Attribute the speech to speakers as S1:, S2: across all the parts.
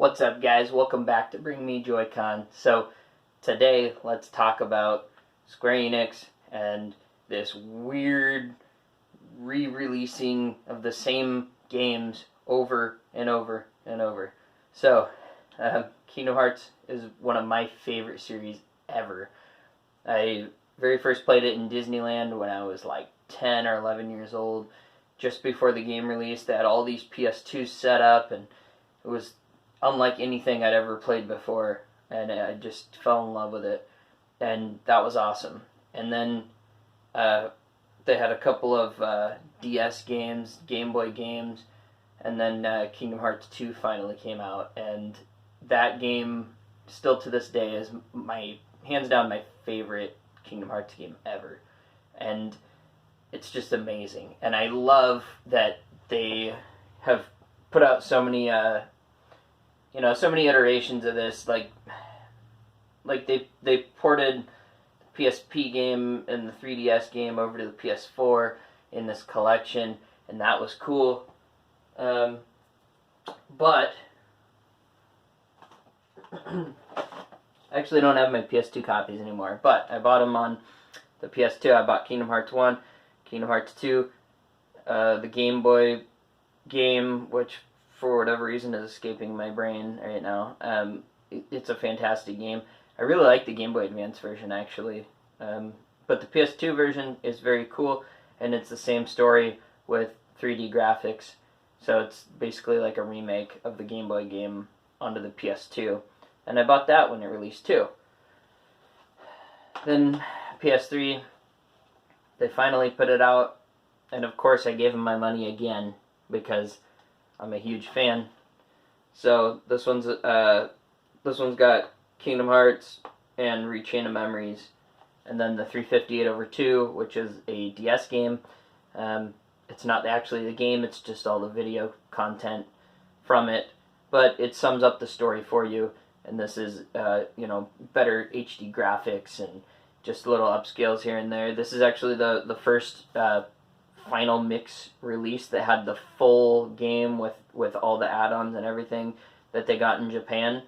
S1: What's up, guys? Welcome back to Bring Me Joy-Con. So today let's talk about Square Enix and this weird re-releasing of the same games over and over and over. So Kingdom Hearts is one of my favorite series ever. I very first played it in Disneyland when I was like 10 or 11 years old, just before the game released. They had all these PS2s set up, and it was unlike anything I'd ever played before, and I just fell in love with it, and that was awesome. And then they had a couple of DS games, Game Boy games, and then Kingdom Hearts 2 finally came out, and that game, still to this day, is hands down my favorite Kingdom Hearts game ever, and it's just amazing. And I love that they have put out so many so many iterations of this, like they ported the PSP game and the 3DS game over to the PS4 in this collection, and that was cool. But I actually don't have my PS2 copies anymore, but I bought them on the PS2. I bought Kingdom Hearts 1, Kingdom Hearts 2, the Game Boy game, which for whatever reason is escaping my brain right now. It's a fantastic game. I really like the Game Boy Advance version, actually. But the PS2 version is very cool, and it's the same story with 3D graphics. So it's basically like a remake of the Game Boy game onto the PS2. And I bought that when it released too. Then PS3, they finally put it out, and of course I gave them my money again because I'm a huge fan. So this one's got Kingdom Hearts and Rechain of Memories, and then the 358/2, which is a DS game. It's not actually the game; it's just all the video content from it. But it sums up the story for you, and this is better HD graphics and just little upscales here and there. This is actually the first final mix release that had the full game with all the add-ons and everything that they got in Japan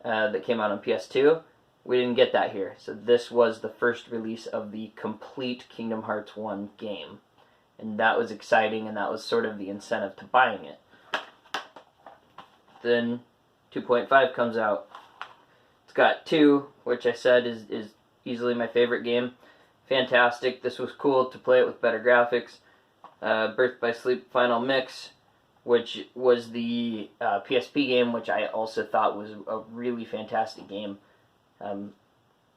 S1: that came out on PS2. We didn't get that here, so this was the first release of the complete Kingdom Hearts 1 game, and that was exciting, and that was sort of the incentive to buying it. Then 2.5 comes out. It's got 2, which I said is easily my favorite game. Fantastic. This was cool to play it with better graphics. Birth by Sleep Final Mix, which was the PSP game, which I also thought was a really fantastic game.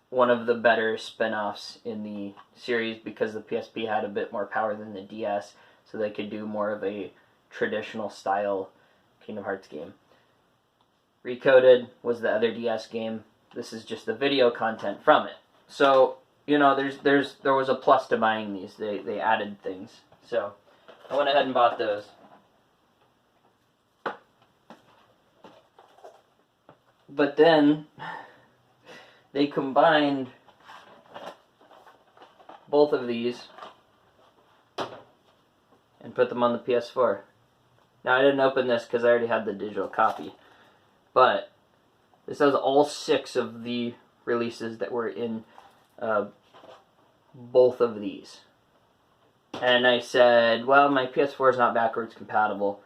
S1: One of the better spin-offs in the series because the PSP had a bit more power than the DS, so they could do more of a traditional style Kingdom Hearts game. Recoded was the other DS game. This is just the video content from it. So, there was a plus to buying these. They added things. So, I went ahead and bought those. But then, they combined both of these and put them on the PS4. Now, I didn't open this because I already had the digital copy. But this has all 6 of the releases that were in both of these. And I said, well, my PS4 is not backwards compatible.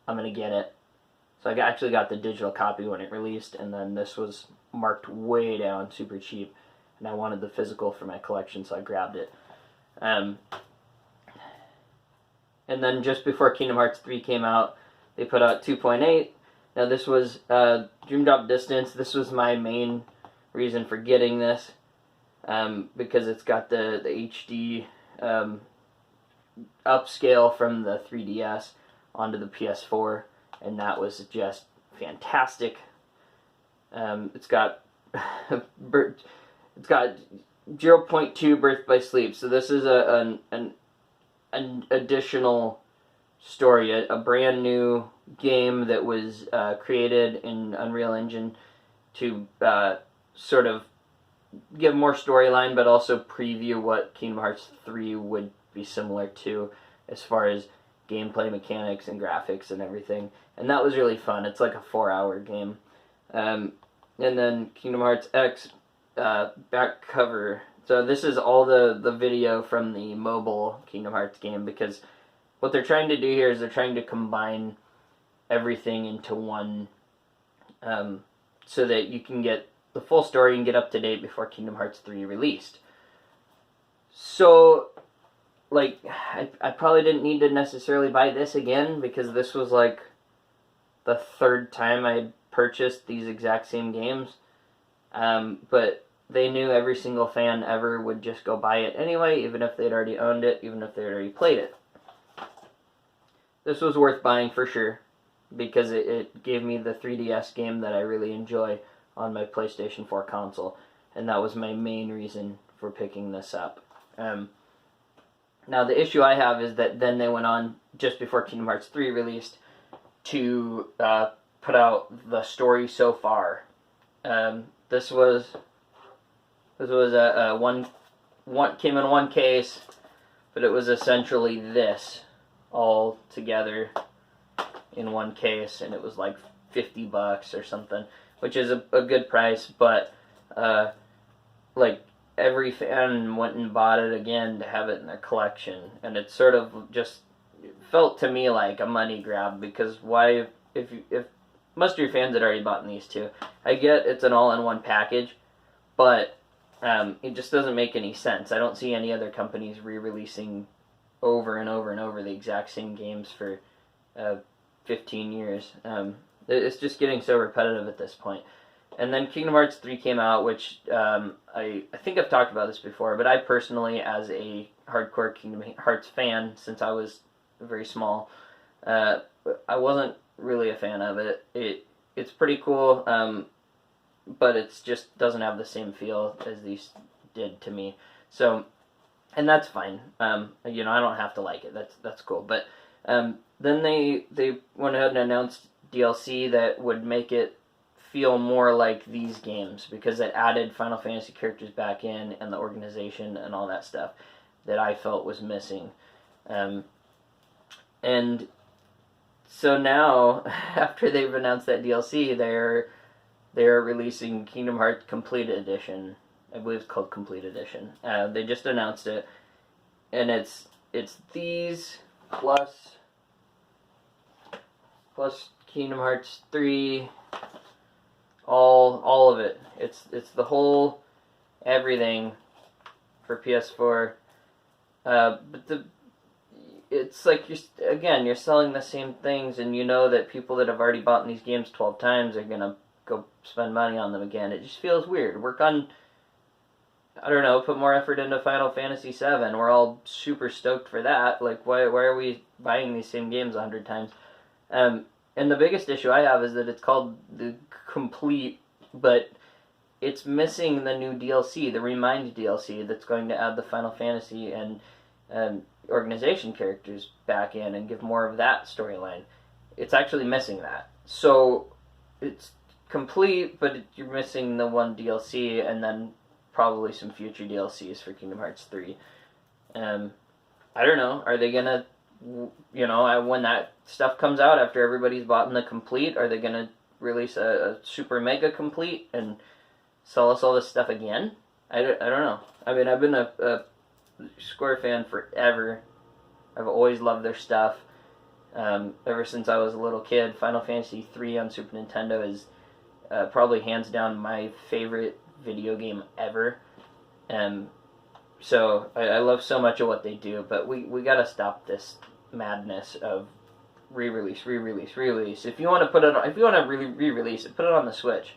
S1: I'm going to get it. So I actually got the digital copy when it released, and then this was marked way down, super cheap. And I wanted the physical for my collection, so I grabbed it. And then just before Kingdom Hearts 3 came out, they put out 2.8. Now this was Dream Drop Distance. This was my main reason for getting this, because it's got the HD upscale from the 3DS onto the PS4, and that was just fantastic. It's got 0.2 Birth by Sleep, so this is an additional story, a brand new game that was created in Unreal Engine to sort of give more storyline, but also preview what Kingdom Hearts 3 would be similar to, as far as gameplay mechanics and graphics and everything. And that was really fun. It's like a 4-hour game. And then Kingdom Hearts X back cover. So this is all the video from the mobile Kingdom Hearts game, because what they're trying to do here is they're trying to combine everything into one, so that you can get the full story and get up to date before Kingdom Hearts 3 released. So, like, I probably didn't need to necessarily buy this again, because this was like the third time I purchased these exact same games. But they knew every single fan ever would just go buy it anyway, even if they'd already owned it, even if they'd already played it. This was worth buying for sure, because it gave me the 3DS game that I really enjoy on my PlayStation 4 console, and that was my main reason for picking this up. Now the issue I have is that then they went on, just before Kingdom Hearts 3 released, to put out the story so far. This was a one came in one case, but it was essentially this all together in one case, and it was like $50 or something, which is a good price, but like every fan went and bought it again to have it in their collection, and it sort of just felt to me like a money grab, because why, if most of your fans had already bought these two, I get it's an all-in-one package, but it just doesn't make any sense. I don't see any other companies re-releasing over and over and over the exact same games for 15 years. It's just getting so repetitive at this point. And then Kingdom Hearts 3 came out, which I think I've talked about this before, but I personally, as a hardcore Kingdom Hearts fan, since I was very small, I wasn't really a fan of it. It's pretty cool, but it just doesn't have the same feel as these did to me. So, and that's fine. I don't have to like it. That's cool. But then they went ahead and announced DLC that would make it feel more like these games, because it added Final Fantasy characters back in, and the organization and all that stuff that I felt was missing. And so now, after they've announced that DLC, they're releasing Kingdom Hearts Complete Edition. I believe it's called Complete Edition. They just announced it, and it's these plus Kingdom Hearts 3, all of it. It's the whole everything for PS4. But it's like you're selling the same things, and you know that people that have already bought these games 12 times are gonna go spend money on them again. It just feels weird. Work on, I don't know, put more effort into Final Fantasy VII. We're all super stoked for that. Like, why are we buying these same games 100 times? And the biggest issue I have is that it's called the Complete, but it's missing the new DLC, the Remind DLC, that's going to add the Final Fantasy and organization characters back in and give more of that storyline. It's actually missing that. So it's complete, but you're missing the one DLC, and then probably some future DLCs for Kingdom Hearts 3. I don't know. Are they gonna, when that stuff comes out after everybody's bought in the Complete, are they gonna release a super mega Complete and sell us all this stuff again? I don't know. I mean, I've been a Square fan forever. I've always loved their stuff. Ever since I was a little kid, Final Fantasy III on Super Nintendo is probably hands down my favorite video game ever. So I love so much of what they do, but we gotta stop this madness of re-release. If you want to re-release it, put it on the Switch.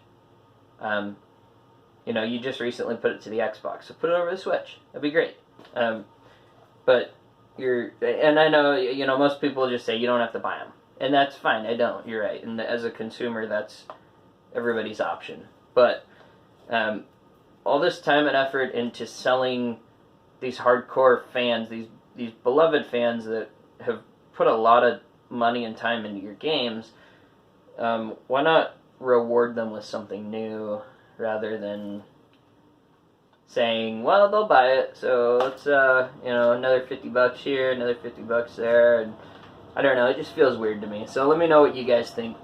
S1: You just recently put it to the Xbox, so put it over the Switch. That'd be great. But and I know, most people just say you don't have to buy them, and that's fine. I don't. You're right. And as a consumer, that's everybody's option. But all this time and effort into selling these hardcore fans, these beloved fans that have put a lot of money and time into your games, why not reward them with something new rather than saying, well, they'll buy it, so let's another $50 here, another $50 there, and I don't know, it just feels weird to me. So let me know what you guys think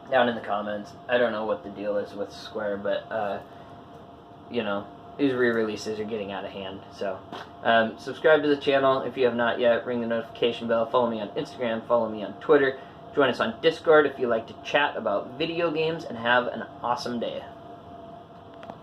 S1: down in the comments. I don't know what the deal is with Square, but, you know, these re-releases are getting out of hand. So, subscribe to the channel if you have not yet. Ring the notification bell. Follow me on Instagram. Follow me on Twitter. Join us on Discord if you like to chat about video games, and have an awesome day.